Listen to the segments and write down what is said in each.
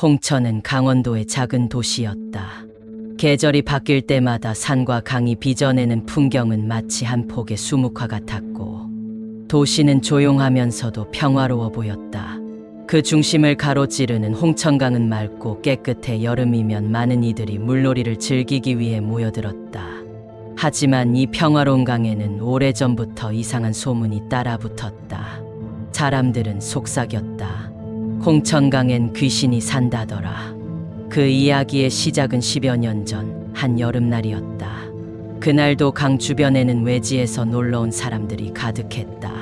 홍천은 강원도의 작은 도시였다. 계절이 바뀔 때마다 산과 강이 빚어내는 풍경은 마치 한 폭의 수묵화 같았고, 도시는 조용하면서도 평화로워 보였다. 그 중심을 가로지르는 홍천강은 맑고 깨끗해 여름이면 많은 이들이 물놀이를 즐기기 위해 모여들었다. 하지만 이 평화로운 강에는 오래전부터 이상한 소문이 따라붙었다. 사람들은 속삭였다. 홍천강엔 귀신이 산다더라. 그 이야기의 시작은 10여 년 전 한 여름날이었다. 그날도 강 주변에는 외지에서 놀러온 사람들이 가득했다.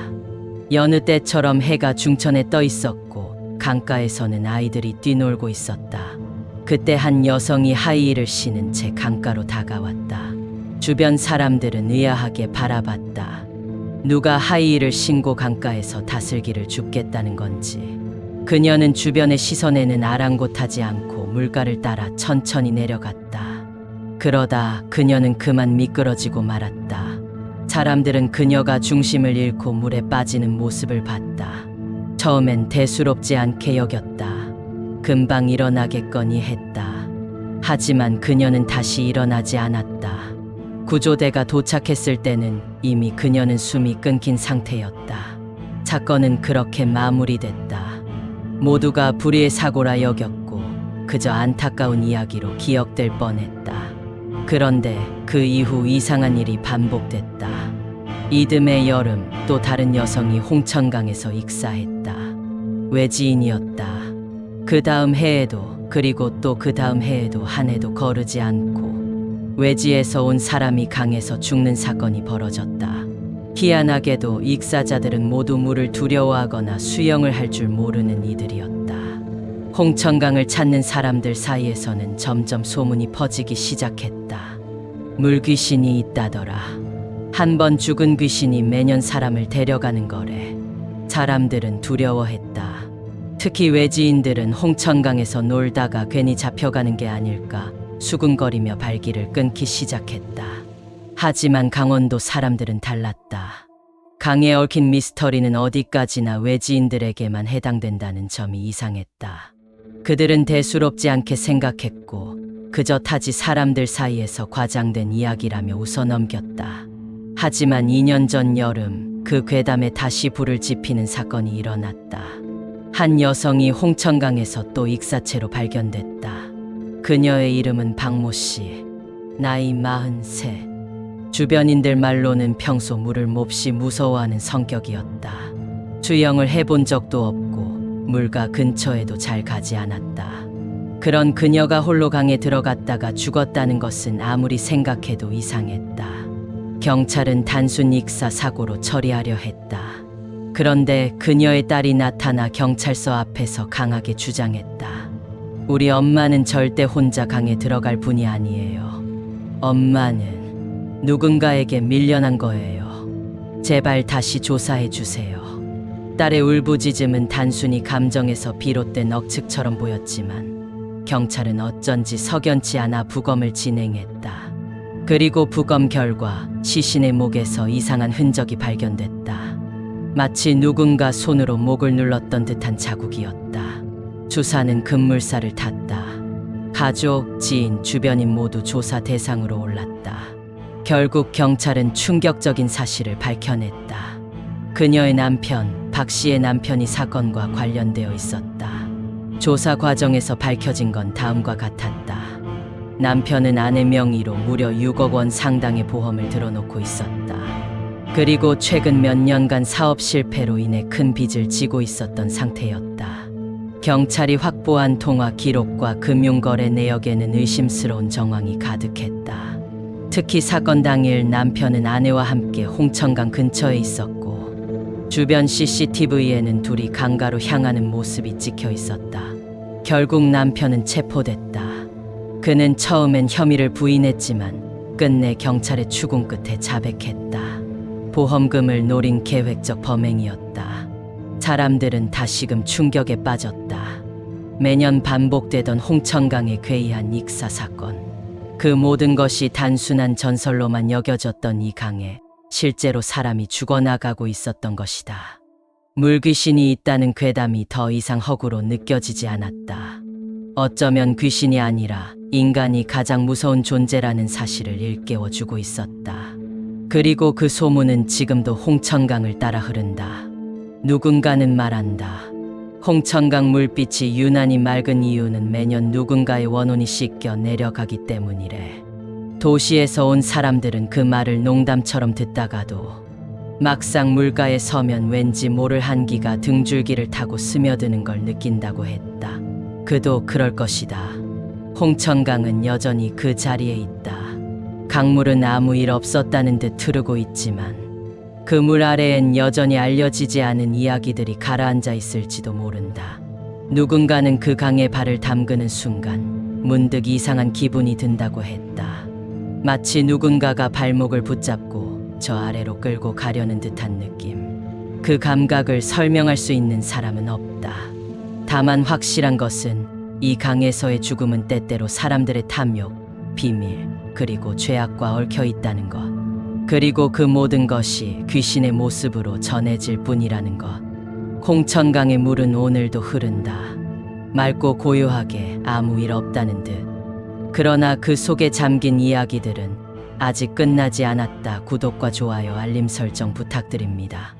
여느 때처럼 해가 중천에 떠 있었고 강가에서는 아이들이 뛰놀고 있었다. 그때 한 여성이 하이힐을 신은 채 강가로 다가왔다. 주변 사람들은 의아하게 바라봤다. 누가 하이힐을 신고 강가에서 다슬기를 줍겠다는 건지. 그녀는 주변의 시선에는 아랑곳하지 않고 물가를 따라 천천히 내려갔다. 그러다 그녀는 그만 미끄러지고 말았다. 사람들은 그녀가 중심을 잃고 물에 빠지는 모습을 봤다. 처음엔 대수롭지 않게 여겼다. 금방 일어나겠거니 했다. 하지만 그녀는 다시 일어나지 않았다. 구조대가 도착했을 때는 이미 그녀는 숨이 끊긴 상태였다. 사건은 그렇게 마무리됐다. 모두가 불의의 사고라 여겼고 그저 안타까운 이야기로 기억될 뻔했다. 그런데 그 이후 이상한 일이 반복됐다. 이듬해 여름 또 다른 여성이 홍천강에서 익사했다. 외지인이었다. 그 다음 해에도 그리고 또 그 다음 해에도 한 해도 거르지 않고 외지에서 온 사람이 강에서 죽는 사건이 벌어졌다. 희한하게도 익사자들은 모두 물을 두려워하거나 수영을 할 줄 모르는 이들이었다. 홍천강을 찾는 사람들 사이에서는 점점 소문이 퍼지기 시작했다. 물귀신이 있다더라. 한 번 죽은 귀신이 매년 사람을 데려가는 거래. 사람들은 두려워했다. 특히 외지인들은 홍천강에서 놀다가 괜히 잡혀가는 게 아닐까 수군거리며 발길을 끊기 시작했다. 하지만 강원도 사람들은 달랐다. 강에 얽힌 미스터리는 어디까지나 외지인들에게만 해당된다는 점이 이상했다. 그들은 대수롭지 않게 생각했고 그저 타지 사람들 사이에서 과장된 이야기라며 웃어넘겼다. 하지만 2년 전 여름 그 괴담에 다시 불을 지피는 사건이 일어났다. 한 여성이 홍천강에서 또 익사체로 발견됐다. 그녀의 이름은 박모 씨, 나이 43. 주변인들 말로는 평소 물을 몹시 무서워하는 성격이었다. 수영을 해본 적도 없고 물가 근처에도 잘 가지 않았다. 그런 그녀가 홀로 강에 들어갔다가 죽었다는 것은 아무리 생각해도 이상했다. 경찰은 단순 익사 사고로 처리하려 했다. 그런데 그녀의 딸이 나타나 경찰서 앞에서 강하게 주장했다. 우리 엄마는 절대 혼자 강에 들어갈 분이 아니에요. 엄마는 누군가에게 밀려난 거예요. 제발 다시 조사해 주세요. 딸의 울부짖음은 단순히 감정에서 비롯된 억측처럼 보였지만 경찰은 어쩐지 석연치 않아 부검을 진행했다. 그리고 부검 결과 시신의 목에서 이상한 흔적이 발견됐다. 마치 누군가 손으로 목을 눌렀던 듯한 자국이었다. 주사는 급물살을 탔다. 가족, 지인, 주변인 모두 조사 대상으로 올랐다. 결국 경찰은 충격적인 사실을 밝혀냈다. 그녀의 남편, 박 씨의 남편이 사건과 관련되어 있었다. 조사 과정에서 밝혀진 건 다음과 같았다. 남편은 아내 명의로 무려 6억 원 상당의 보험을 들어놓고 있었다. 그리고 최근 몇 년간 사업 실패로 인해 큰 빚을 지고 있었던 상태였다. 경찰이 확보한 통화 기록과 금융거래 내역에는 의심스러운 정황이 가득했다. 특히 사건 당일 남편은 아내와 함께 홍천강 근처에 있었고 주변 CCTV에는 둘이 강가로 향하는 모습이 찍혀 있었다. 결국 남편은 체포됐다. 그는 처음엔 혐의를 부인했지만 끝내 경찰의 추궁 끝에 자백했다. 보험금을 노린 계획적 범행이었다. 사람들은 다시금 충격에 빠졌다. 매년 반복되던 홍천강의 괴이한 익사 사건. 그 모든 것이 단순한 전설로만 여겨졌던 이 강에 실제로 사람이 죽어나가고 있었던 것이다. 물귀신이 있다는 괴담이 더 이상 허구로 느껴지지 않았다. 어쩌면 귀신이 아니라 인간이 가장 무서운 존재라는 사실을 일깨워주고 있었다. 그리고 그 소문은 지금도 홍천강을 따라 흐른다. 누군가는 말한다. 홍천강 물빛이 유난히 맑은 이유는 매년 누군가의 원혼이 씻겨 내려가기 때문이래. 도시에서 온 사람들은 그 말을 농담처럼 듣다가도 막상 물가에 서면 왠지 모를 한기가 등줄기를 타고 스며드는 걸 느낀다고 했다. 그도 그럴 것이다. 홍천강은 여전히 그 자리에 있다. 강물은 아무 일 없었다는 듯 흐르고 있지만 그 물 아래엔 여전히 알려지지 않은 이야기들이 가라앉아 있을지도 모른다. 누군가는 그 강에 발을 담그는 순간 문득 이상한 기분이 든다고 했다. 마치 누군가가 발목을 붙잡고 저 아래로 끌고 가려는 듯한 느낌. 그 감각을 설명할 수 있는 사람은 없다. 다만 확실한 것은 이 강에서의 죽음은 때때로 사람들의 탐욕, 비밀, 그리고 죄악과 얽혀 있다는 것. 그리고 그 모든 것이 귀신의 모습으로 전해질 뿐이라는 것. 홍천강의 물은 오늘도 흐른다. 맑고 고요하게 아무 일 없다는 듯. 그러나 그 속에 잠긴 이야기들은 아직 끝나지 않았다. 구독과 좋아요, 알림 설정 부탁드립니다.